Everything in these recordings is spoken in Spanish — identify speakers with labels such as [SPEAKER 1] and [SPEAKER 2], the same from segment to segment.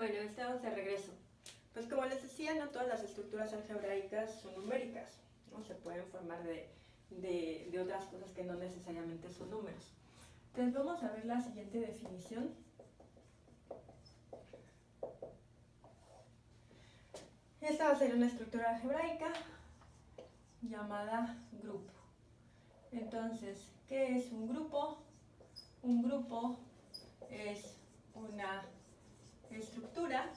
[SPEAKER 1] Bueno, estamos de regreso. Pues como les decía, no todas las estructuras algebraicas son numéricas, ¿no? Se pueden formar de otras cosas que no necesariamente son números. Entonces vamos a ver la siguiente definición. Esta va a ser una estructura algebraica llamada grupo. Entonces, ¿qué es un grupo? Un grupo es una estructura.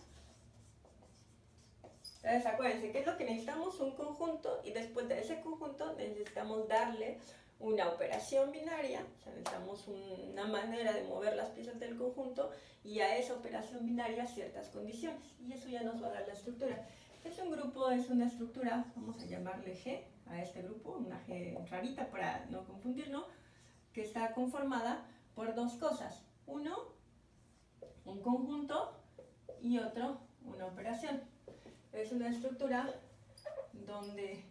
[SPEAKER 1] Entonces, acuérdense, ¿qué es lo que necesitamos? Un conjunto, y después de ese conjunto necesitamos darle una operación binaria, o sea, necesitamos una manera de mover las piezas del conjunto, y a esa operación binaria ciertas condiciones, y eso ya nos va a dar la estructura. Es un grupo, es una estructura, vamos a llamarle G a este grupo, una G rarita para no confundirnos, que está conformada por dos cosas. Uno, un conjunto, y otro, una operación. Es una estructura donde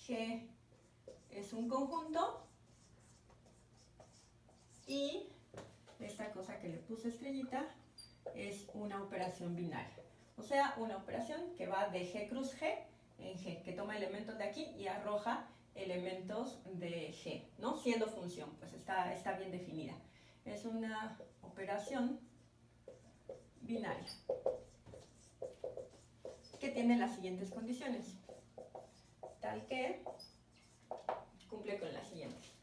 [SPEAKER 1] G es un conjunto y esta cosa que le puse estrellita es una operación binaria. O sea, una operación que va de G cruz G en G, que toma elementos de aquí y arroja elementos de G, ¿no? Siendo función, pues está bien definida. Es una operación binaria que tiene las siguientes condiciones, tal que cumple con las siguientes.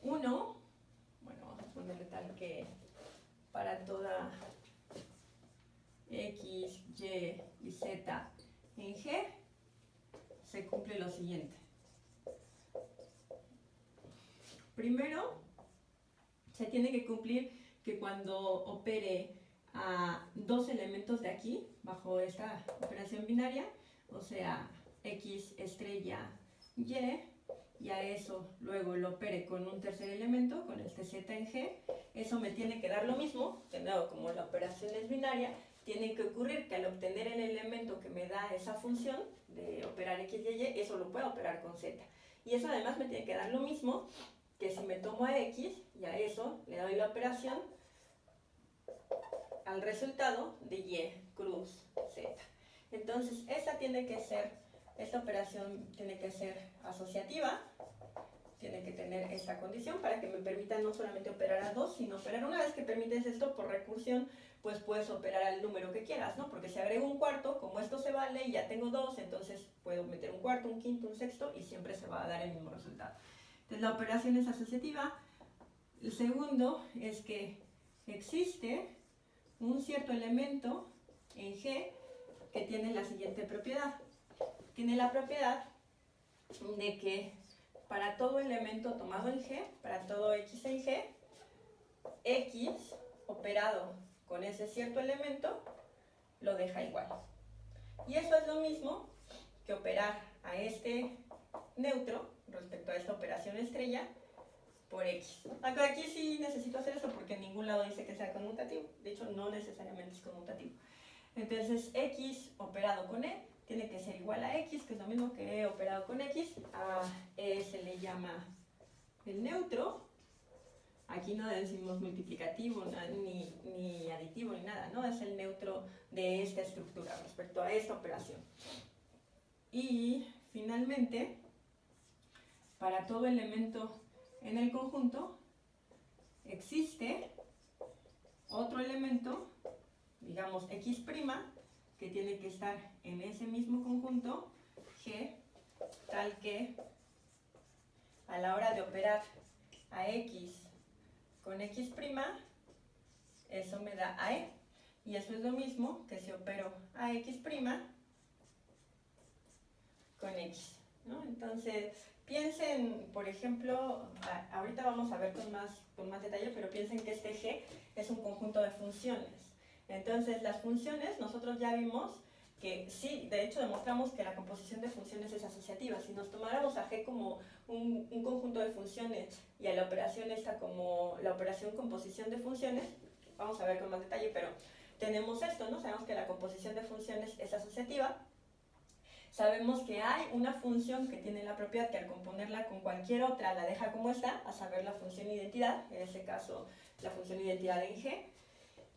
[SPEAKER 1] 1, bueno, vamos a ponerle tal que para toda X, Y y Z en G se cumple lo siguiente. Primero, se tiene que cumplir que cuando opere a dos elementos de aquí, bajo esta operación binaria, o sea, X estrella y a eso luego lo opere con un tercer elemento, con este Z en G, eso me tiene que dar lo mismo, de nuevo, como la operación es binaria, tiene que ocurrir que al obtener el elemento que me da esa función de operar X y Y, eso lo puedo operar con Z. Y eso además me tiene que dar lo mismo que si me tomo a X y a eso le doy la operación al resultado de Y cruz Z. Entonces, esta operación tiene que ser asociativa, tiene que tener esta condición para que me permita no solamente operar a dos, sino operar una vez que permites esto por recursión, pues puedes operar al número que quieras, ¿no? Porque si agrego un cuarto, como esto se vale y ya tengo dos, entonces puedo meter un cuarto, un quinto, un sexto y siempre se va a dar el mismo resultado. Entonces la operación es asociativa. El segundo es que existe un cierto elemento en G que tiene la siguiente propiedad. Tiene la propiedad de que para todo elemento tomado en G, para todo X en G, X operado con ese cierto elemento lo deja igual. Y eso es lo mismo que operar a este neutro respecto a esta operación estrella por X. Aquí sí necesito hacer esto porque en ningún lado dice que sea conmutativo. De hecho, no necesariamente es conmutativo. Entonces, X operado con E tiene que ser igual a X, que es lo mismo que E operado con X. A E se le llama el neutro. Aquí no decimos multiplicativo, ni aditivo, ni nada, ¿no? Es el neutro de esta estructura respecto a esta operación. Y finalmente, para todo elemento en el conjunto, existe otro elemento, digamos X', que tiene que estar en ese mismo conjunto, G, tal que a la hora de operar a X con X', eso me da a E. Y eso es lo mismo que si opero a X' con X, ¿no? Entonces, piensen, por ejemplo, ahorita vamos a ver con más detalle, pero piensen que este G es un conjunto de funciones. Entonces, las funciones, nosotros ya vimos que sí, de hecho demostramos que la composición de funciones es asociativa. Si nos tomáramos a G como un conjunto de funciones y a la operación esta como la operación composición de funciones, vamos a ver con más detalle, pero tenemos esto, ¿no? Sabemos que la composición de funciones es asociativa. Sabemos que hay una función que tiene la propiedad que al componerla con cualquier otra la deja como está, a saber la función identidad, en este caso la función identidad en G.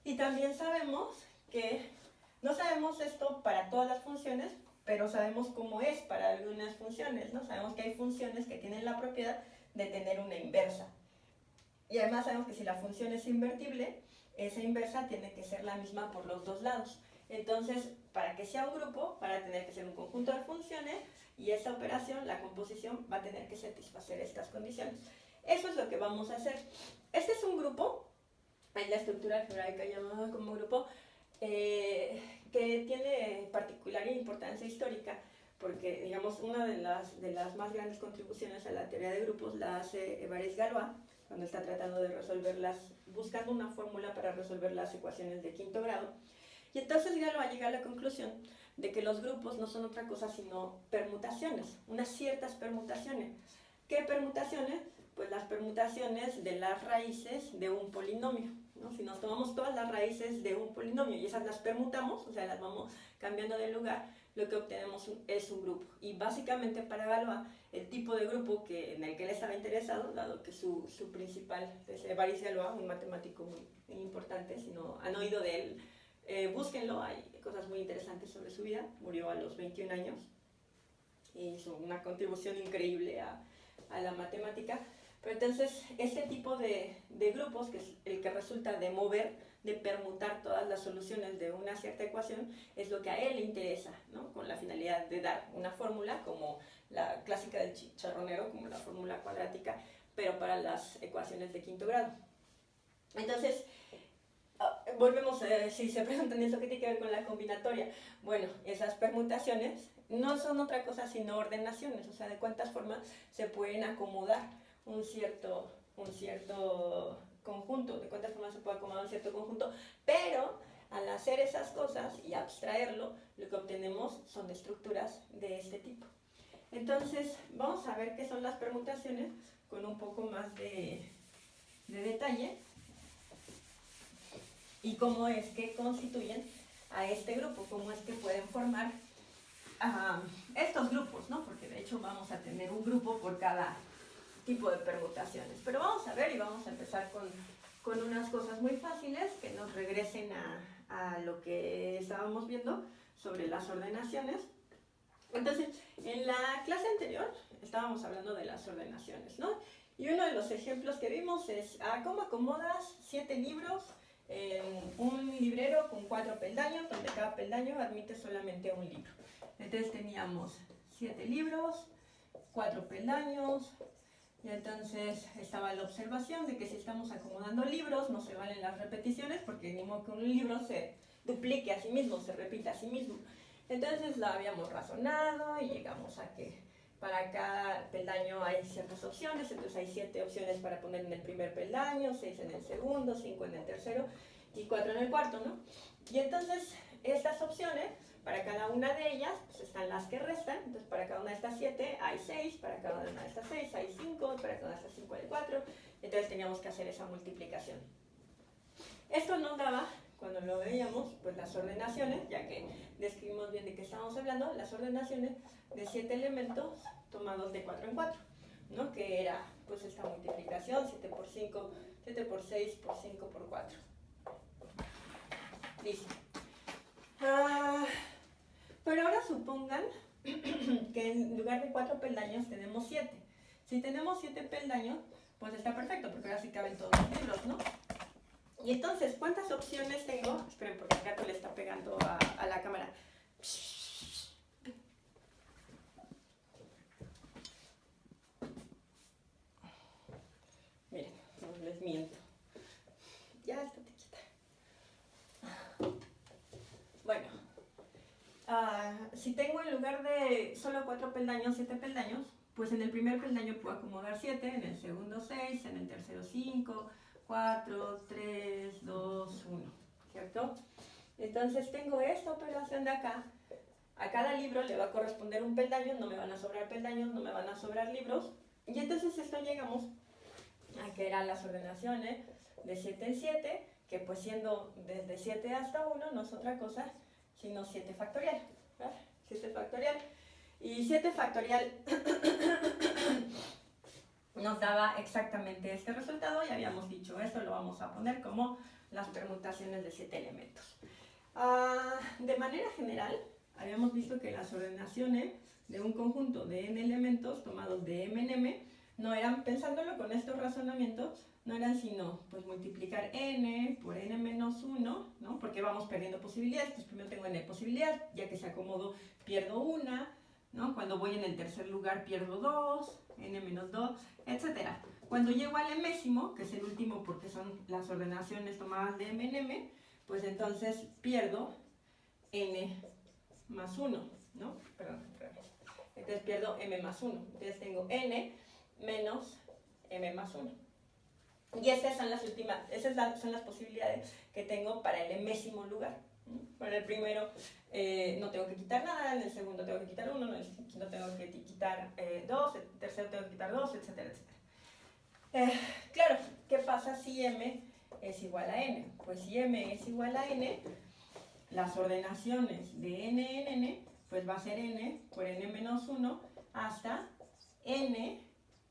[SPEAKER 1] Y también sabemos que, no sabemos esto para todas las funciones, pero sabemos cómo es para algunas funciones, ¿no? Sabemos que hay funciones que tienen la propiedad de tener una inversa. Y además sabemos que si la función es invertible, esa inversa tiene que ser la misma por los dos lados. Entonces, para que sea un grupo, va a tener que ser un conjunto de funciones y esa operación, la composición, va a tener que satisfacer estas condiciones. Eso es lo que vamos a hacer. Este es un grupo, en la estructura algebraica llamada como grupo, que tiene particular importancia histórica, porque, digamos, una de las más grandes contribuciones a la teoría de grupos la hace Évariste Galois, cuando está tratando de buscando una fórmula para resolver las ecuaciones de quinto grado. Y entonces Galois llega a la conclusión de que los grupos no son otra cosa sino permutaciones, unas ciertas permutaciones. ¿Qué permutaciones? Pues las permutaciones de las raíces de un polinomio, ¿no? Si nos tomamos todas las raíces de un polinomio y esas las permutamos, o sea, las vamos cambiando de lugar, lo que obtenemos es un grupo. Y básicamente para Galois, el tipo de grupo en el que él estaba interesado, dado que su principal es Évariste Galois, un matemático muy importante, si no han oído de él, búsquenlo, hay cosas muy interesantes sobre su vida. Murió a los 21 años y hizo una contribución increíble a la matemática. Pero entonces, este tipo de grupos, que es el que resulta de mover, de permutar todas las soluciones de una cierta ecuación, es lo que a él le interesa, ¿no? Con la finalidad de dar una fórmula, como la clásica del chicharronero, como la fórmula cuadrática, pero para las ecuaciones de quinto grado. Entonces, volvemos, si se preguntan eso, ¿qué tiene que ver con la combinatoria? Bueno, esas permutaciones no son otra cosa sino ordenaciones, o sea, de cuántas formas se pueden acomodar un cierto conjunto, de cuántas formas se puede acomodar un cierto conjunto, pero al hacer esas cosas y abstraerlo, lo que obtenemos son estructuras de este tipo. Entonces, vamos a ver qué son las permutaciones con un poco más de detalle y cómo es que constituyen a este grupo, cómo es que pueden formar estos grupos, ¿no? Porque de hecho vamos a tener un grupo por cada tipo de permutaciones. Pero vamos a ver y vamos a empezar con unas cosas muy fáciles que nos regresen a lo que estábamos viendo sobre las ordenaciones. Entonces, en la clase anterior estábamos hablando de las ordenaciones, ¿no? Y uno de los ejemplos que vimos es cómo acomodas 7 libros en un librero con 4 peldaños, donde cada peldaño admite solamente un libro. Entonces teníamos 7 libros, 4 peldaños, y entonces estaba la observación de que si estamos acomodando libros no se valen las repeticiones, porque ni modo que un libro se duplique a sí mismo, se repita a sí mismo. Entonces lo habíamos razonado y llegamos a que para cada peldaño hay ciertas opciones, entonces hay 7 opciones para poner en el primer peldaño, 6 en el segundo, 5 en el tercero y 4 en el cuarto, ¿no? Y entonces estas opciones, para cada una de ellas, pues están las que restan. Entonces para cada una de estas 7 hay 6, para cada una de estas 6 hay 5, para cada una de estas 5 hay 4. Entonces teníamos que hacer esa multiplicación. Esto nos daba, cuando lo veíamos, pues las ordenaciones, ya que describimos bien de qué estábamos hablando, las ordenaciones de 7 elementos tomados de 4 en 4, ¿no? Que era pues esta multiplicación, 7 por 5, 7 por 6, por 5, por 4. Listo. Pero ahora supongan que en lugar de 4 peldaños tenemos 7. Si tenemos 7 peldaños, pues está perfecto, porque ahora sí caben todos los libros, ¿no? Y entonces, ¿cuántas opciones tengo? Esperen, porque el gato le está pegando a la cámara. Miren, no les miento. Ya, estate quieta. Bueno, si tengo en lugar de solo 4 peldaños, 7 peldaños, pues en el primer peldaño puedo acomodar 7, en el segundo 6, en el tercero 5, 4, 3, 2, 1, ¿cierto? Entonces tengo esta operación de acá. A cada libro le va a corresponder un peldaño, no me van a sobrar peldaños, no me van a sobrar libros. Y entonces esto llegamos a que eran las ordenaciones de 7 en 7, que pues siendo desde 7 hasta 1 no es otra cosa sino 7 factorial, ¿verdad? 7 factorial. Y 7 factorial nos daba exactamente este resultado, y habíamos dicho esto lo vamos a poner como las permutaciones de 7 elementos. De manera general, habíamos visto que las ordenaciones de un conjunto de n elementos tomados de m en m no eran, pensándolo con estos razonamientos, no eran sino pues multiplicar n por n menos 1, ¿no? Porque vamos perdiendo posibilidades. Pues primero tengo n posibilidades, ya que se acomodo pierdo una, ¿no? Cuando voy en el tercer lugar pierdo 2, n menos 2, etc. Cuando llego al enésimo, que es el último porque son las ordenaciones tomadas de m en m, pues entonces pierdo n más 1, ¿no? Perdón, entonces pierdo m más 1. Entonces tengo n menos m más 1. Y esas son las últimas, son las posibilidades que tengo para el enésimo lugar. Para el primero no tengo que quitar nada, en el segundo tengo que quitar 1, en el quinto tengo que quitar 2, en el tercero tengo que quitar 2, etcétera, etcétera. Claro, ¿qué pasa si m es igual a n? Pues si m es igual a n, las ordenaciones de n en n, pues va a ser n por n menos 1 hasta n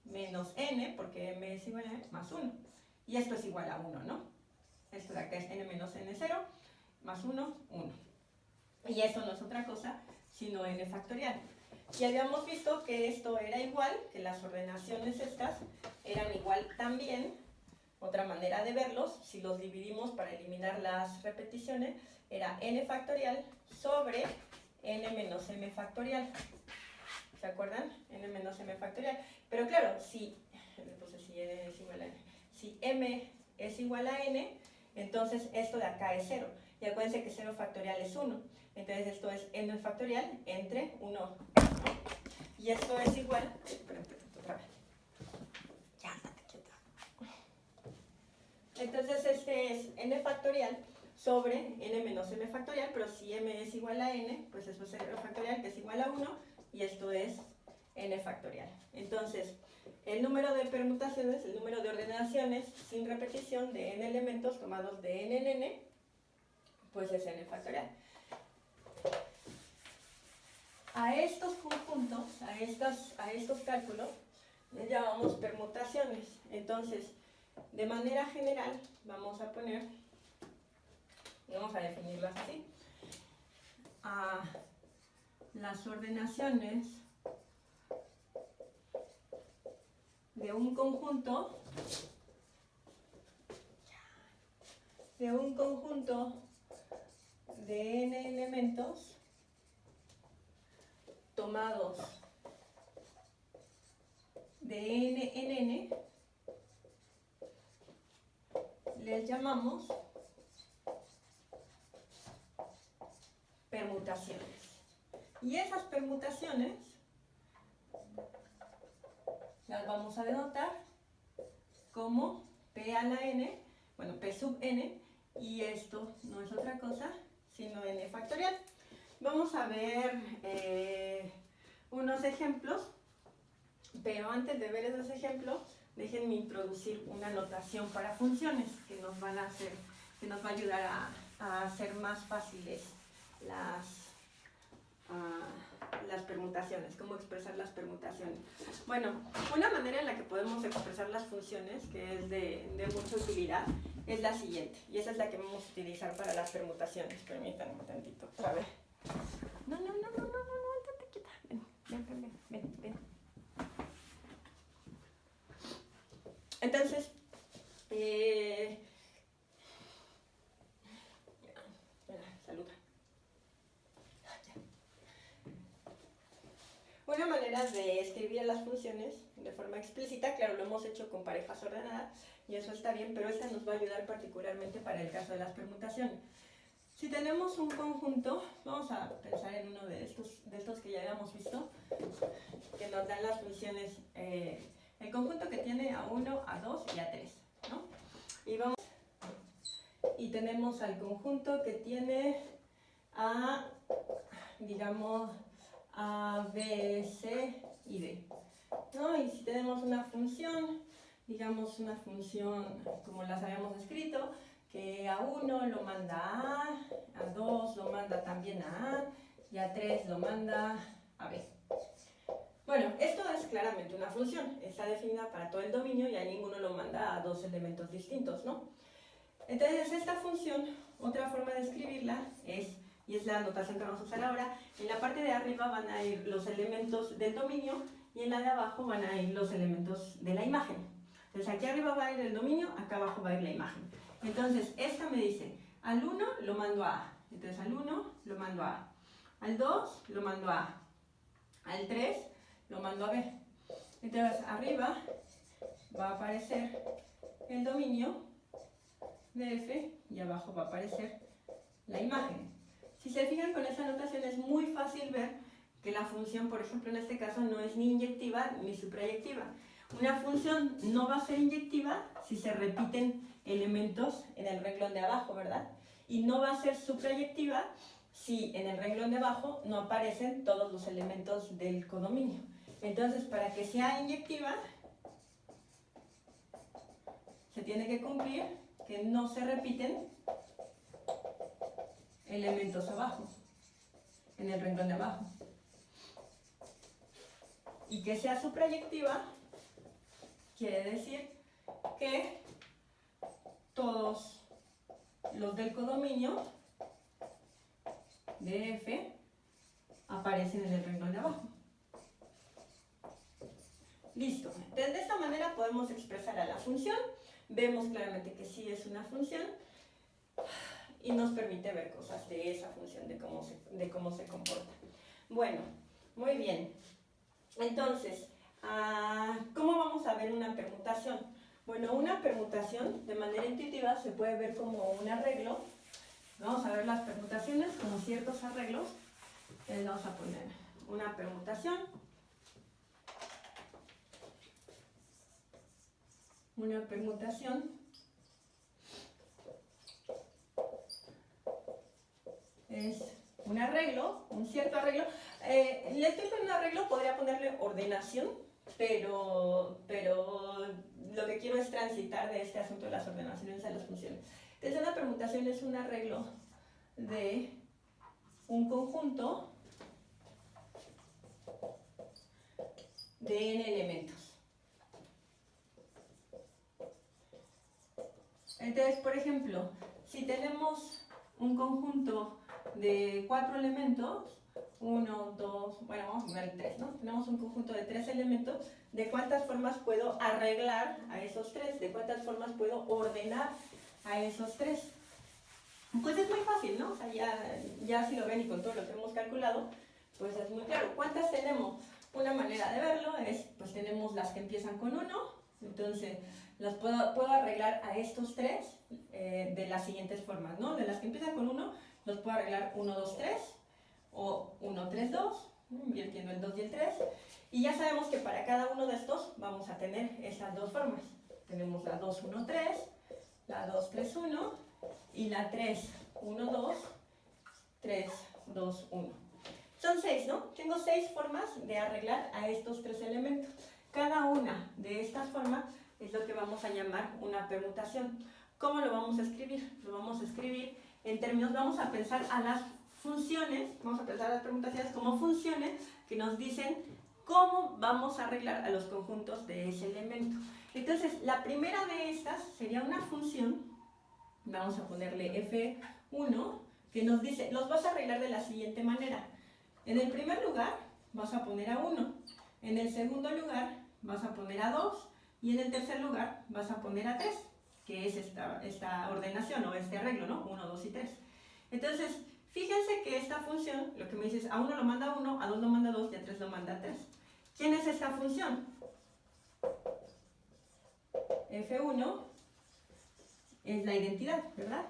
[SPEAKER 1] menos n, porque m es igual a n, más 1. Y esto es igual a 1, ¿no? Esto de acá es n menos n0, más 1, 1. Y eso no es otra cosa, sino n factorial. Y habíamos visto que esto era igual, que las ordenaciones estas eran igual también. Otra manera de verlos, si los dividimos para eliminar las repeticiones, era n factorial sobre n menos m factorial. ¿Se acuerdan? N menos m factorial. Pero claro, si n es igual a n, si m es igual a n, entonces esto de acá es 0. Y acuérdense que 0 factorial es 1. Entonces esto es n factorial entre 1. Y esto es igual... otra vez. Ya, date quieta. Entonces este es n factorial sobre n menos m factorial, pero si m es igual a n, pues esto es 0 factorial, que es igual a 1, y esto es n factorial. Entonces, el número de permutaciones, el número de ordenaciones sin repetición de n elementos tomados de n en n, pues es n factorial. A estos conjuntos, a estos cálculos, les llamamos permutaciones. Entonces, de manera general, vamos a poner, vamos a definirlas así, las ordenaciones de un conjunto de n elementos tomados de n en n, les llamamos permutaciones. Y esas permutaciones las vamos a denotar como p a la n, bueno, p sub n, y esto no es otra cosa sino n factorial. Vamos a ver unos ejemplos, pero antes de ver esos ejemplos, déjenme introducir una notación para funciones que nos van a hacer, que nos va a ayudar a hacer más fáciles las permutaciones, cómo expresar las permutaciones. Bueno, una manera en la que podemos expresar las funciones, que es de mucha utilidad, es la siguiente, y esa es la que vamos a utilizar para las permutaciones. Permítanme un tantito, otra vez. No, estate quieta. Ven. Entonces, saluda. Una manera de escribir las funciones de forma explícita, claro, lo hemos hecho con parejas ordenadas y eso está bien, pero esta nos va a ayudar particularmente para el caso de las permutaciones. Si tenemos un conjunto, vamos a pensar en uno de estos que ya habíamos visto, que nos dan las funciones, el conjunto que tiene a 1, a 2 y a 3, ¿no? Y tenemos al conjunto que tiene a, digamos, A, B, C y D, ¿no? Y si tenemos una función, digamos una función como las habíamos escrito, que a 1 lo manda a 2 lo manda también a y a 3 lo manda a B. Bueno, esto es claramente una función, está definida para todo el dominio y a ninguno lo manda a dos elementos distintos, ¿no? Entonces esta función, otra forma de escribirla es, y es la notación que vamos a usar ahora, en la parte de arriba van a ir los elementos del dominio y en la de abajo van a ir los elementos de la imagen. Entonces aquí arriba va a ir el dominio, acá abajo va a ir la imagen. Entonces esta me dice, al 1 lo mando a A, entonces al 1 lo mando a A, al 2 lo mando a A, al 3 lo mando a B. Entonces arriba va a aparecer el dominio de F y abajo va a aparecer la imagen. Si se fijan con esta notación es muy fácil ver que la función, por ejemplo en este caso, no es ni inyectiva ni suprayectiva. Una función no va a ser inyectiva si se repiten elementos en el renglón de abajo, ¿verdad? Y no va a ser suprayectiva si en el renglón de abajo no aparecen todos los elementos del codominio. Entonces, para que sea inyectiva, se tiene que cumplir que no se repiten elementos abajo, en el renglón de abajo. Y que sea suprayectiva quiere decir que todos los del codominio de F aparecen en el renglón de abajo. Listo. Entonces, de esta manera podemos expresar a la función. Vemos claramente que sí es una función y nos permite ver cosas de esa función, de cómo se comporta. Bueno, muy bien. Entonces, ¿cómo vamos a ver una permutación? Bueno, una permutación de manera intuitiva se puede ver como un arreglo. Vamos a ver las permutaciones como ciertos arreglos. Entonces vamos a poner una permutación. Una permutación es un arreglo, un cierto arreglo. Le estoy poniendo arreglo, podría ponerle ordenación, pero lo que quiero es transitar de este asunto de las ordenaciones a las funciones. Entonces una permutación es un arreglo de un conjunto de n elementos. Entonces, por ejemplo, si tenemos un conjunto de 4 elementos, 1, 2, bueno, vamos a poner 3, ¿no? Tenemos un conjunto de 3 elementos, ¿de cuántas formas puedo arreglar a esos 3? ¿De cuántas formas puedo ordenar a esos 3? Pues es muy fácil, ¿no? O sea, ya si lo ven y con todo lo que hemos calculado, pues es muy claro. ¿Cuántas tenemos? Una manera de verlo es, pues tenemos las que empiezan con 1, entonces las puedo arreglar a estos 3 de las siguientes formas, ¿no? De las que empiezan con 1, los puedo arreglar 1, 2, 3, o 1, 3, 2, invirtiendo el 2 y el 3. Y ya sabemos que para cada uno de estos vamos a tener estas dos formas. Tenemos la 2, 1, 3, la 2, 3, 1 y la 3, 1, 2, 3, 2, 1. Son 6, ¿no? Tengo 6 formas de arreglar a estos 3 elementos. Cada una de estas formas es lo que vamos a llamar una permutación. ¿Cómo lo vamos a escribir? Lo vamos a escribir en términos, vamos a pensar a las funciones, vamos a pensar a las permutaciones como funciones que nos dicen cómo vamos a arreglar a los conjuntos de ese elemento. Entonces, la primera de estas sería una función, vamos a ponerle F1, que nos dice, los vas a arreglar de la siguiente manera. En el primer lugar vas a poner a 1, en el segundo lugar vas a poner a 2 y en el tercer lugar vas a poner a 3, que es esta ordenación o este arreglo, ¿no? 1, 2 y 3. Entonces, fíjense que esta función, lo que me dice es a 1 lo manda a 1, a 2 lo manda a 2 y a 3 lo manda a 3. ¿Quién es esta función? F1 es la identidad, ¿verdad?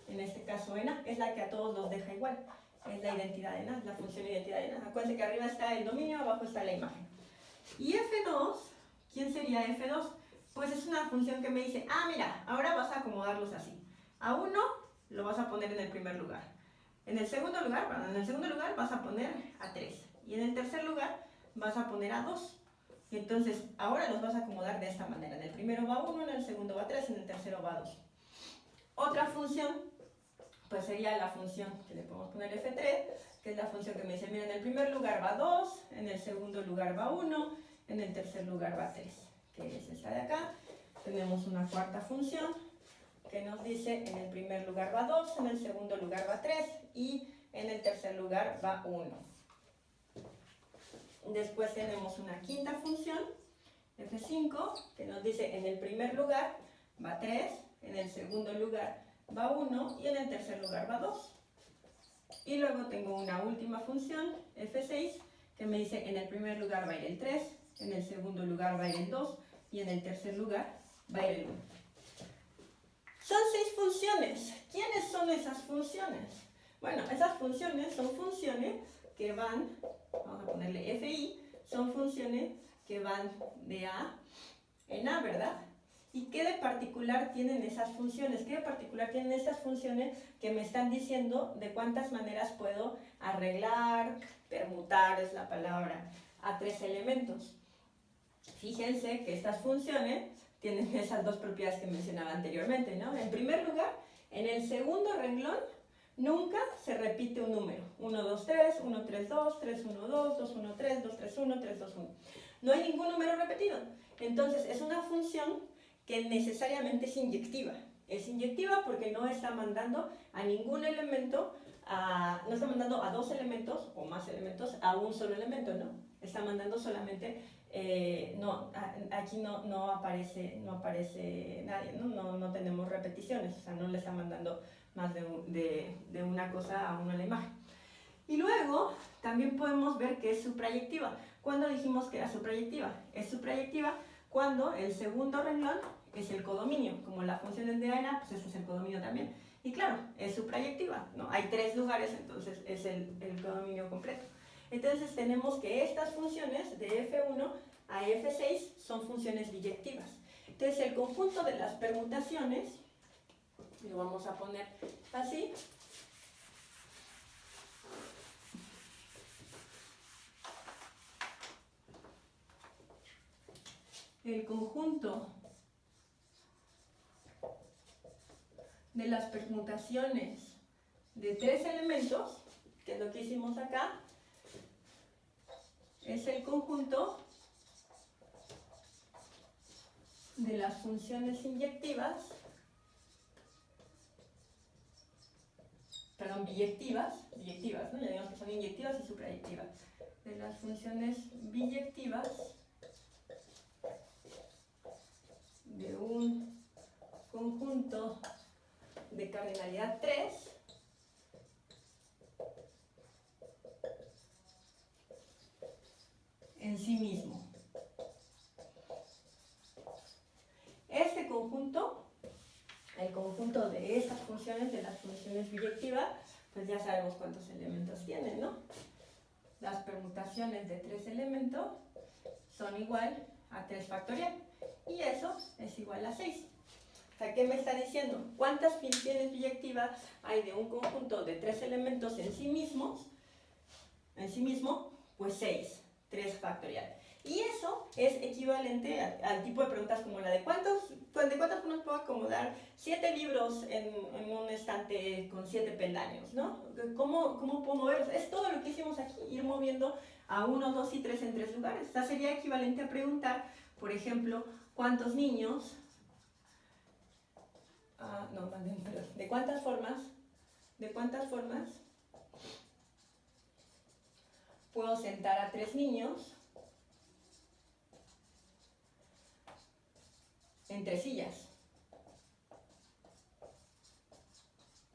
[SPEAKER 1] En este caso en A, es la que a todos los deja igual. Es la identidad en A, la función identidad en A. Acuérdense que arriba está el dominio, abajo está la imagen. Y F2, ¿quién sería F2? Pues es una función que me dice, mira, ahora vas a acomodarlos así. A 1 lo vas a poner en el primer lugar. En el segundo lugar vas a poner a 3. Y en el tercer lugar vas a poner a 2. Y entonces ahora los vas a acomodar de esta manera. En el primero va 1, en el segundo va 3, en el tercero va 2. Otra función, pues sería la función que le podemos poner F3, que es la función que me dice, mira, en el primer lugar va 2, en el segundo lugar va 1, en el tercer lugar va 3, que es esta de acá. Tenemos una cuarta función, que nos dice en el primer lugar va 2, en el segundo lugar va 3 y en el tercer lugar va 1. Después tenemos una quinta función, f5, que nos dice en el primer lugar va 3, en el segundo lugar va 1 y en el tercer lugar va 2. Y luego tengo una última función, f6, que me dice en el primer lugar va a ir el 3, en el segundo lugar va a ir el 2 y en el tercer lugar va a ir el 1. Son 6 funciones. ¿Quiénes son esas funciones? Bueno, esas funciones son funciones que van, vamos a ponerle fi, son funciones que van de A en A, ¿verdad? ¿Y qué de particular tienen esas funciones? ¿Qué de particular tienen esas funciones que me están diciendo de cuántas maneras puedo arreglar, permutar, es la palabra, a 3 elementos? Fíjense que estas funciones tienen esas dos propiedades que mencionaba anteriormente, ¿no? En primer lugar, en el segundo renglón nunca se repite un número. 1, 2, 3, 1, 3, 2, 3, 1, 2, 2, 1, 3, 2, 3, 1, 3, 2, 1. No hay ningún número repetido. Entonces, es una función que necesariamente es inyectiva. Es inyectiva porque no está mandando a ningún elemento, no está mandando a 2 elementos o más elementos a un solo elemento, ¿no? Está mandando solamente, aquí no aparece nadie, ¿no? No tenemos repeticiones, o sea, no le está mandando más de una cosa a una la imagen. Y luego también podemos ver que es suprayectiva. ¿Cuándo dijimos que era suprayectiva? Es suprayectiva cuando el segundo renglón es el codominio. Como la función es de A, pues ese es el codominio también. Y claro, es suprayectiva, ¿no? Hay 3 lugares, entonces es el codominio completo. Entonces tenemos que estas funciones de F1 a F6 son funciones biyectivas. Entonces el conjunto de las permutaciones, lo vamos a poner así, el conjunto de las permutaciones de 3 elementos, que es lo que hicimos acá, es el conjunto de las funciones inyectivas, perdón, biyectivas, ¿no? Ya digamos que son inyectivas y suprayectivas. De las funciones biyectivas de un conjunto de cardinalidad 3 en sí mismo. Este conjunto, el conjunto de estas funciones, de las funciones biyectivas, pues ya sabemos cuántos elementos tienen, ¿no? Las permutaciones de 3 elementos son igual a 3 factorial. Y eso es igual a 6. O sea, ¿qué me está diciendo? ¿Cuántas funciones biyectivas hay de un conjunto de 3 elementos en sí mismos? En sí mismo, pues 6. 3 factorial. Y eso es equivalente al tipo de preguntas como la de ¿de cuántas formas puedo acomodar 7 libros en un estante con 7 peldaños, ¿no? ¿Cómo puedo moverlos? Es todo lo que hicimos aquí, ir moviendo a 1, 2 y 3 en 3 lugares. O sea, sería equivalente a preguntar, por ejemplo, ¿cuántos niños? ¿De cuántas formas puedo sentar a 3 niños en 3 sillas?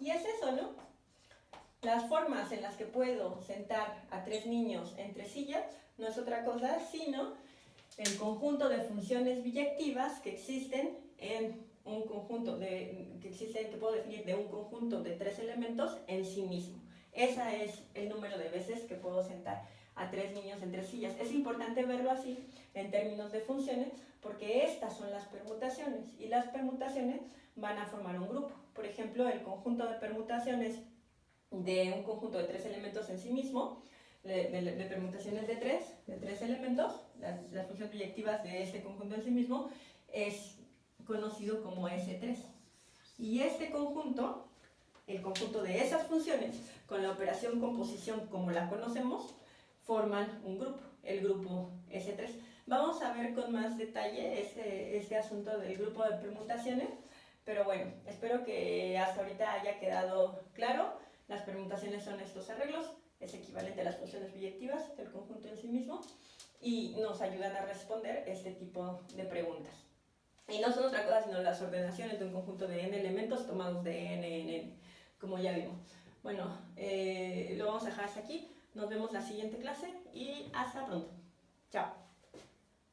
[SPEAKER 1] Y es eso, ¿no? Las formas en las que puedo sentar a 3 niños en 3 sillas no es otra cosa sino el conjunto de funciones biyectivas que existen en un conjunto que puedo definir de un conjunto de 3 elementos en sí mismo. Ese es el número de veces que puedo sentar a 3 niños en 3 sillas. Es importante verlo así en términos de funciones porque estas son las permutaciones y las permutaciones van a formar un grupo. Por ejemplo, el conjunto de permutaciones de un conjunto de 3 elementos en sí mismo, de permutaciones de 3 elementos, las funciones biyectivas de este conjunto en sí mismo, es conocido como S3. Y este conjunto, el conjunto de esas funciones, con la operación composición como la conocemos, forman un grupo, el grupo S3. Vamos a ver con más detalle este asunto del grupo de permutaciones, Pero bueno, espero que hasta ahorita haya quedado claro. Las permutaciones son estos arreglos, es equivalente a las funciones biyectivas del conjunto en sí mismo y nos ayudan a responder este tipo de preguntas. Y no son otra cosa sino las ordenaciones de un conjunto de n elementos tomados de n en n, como ya vimos. Bueno, lo vamos a dejar hasta aquí. Nos vemos la siguiente clase y hasta pronto. Chao.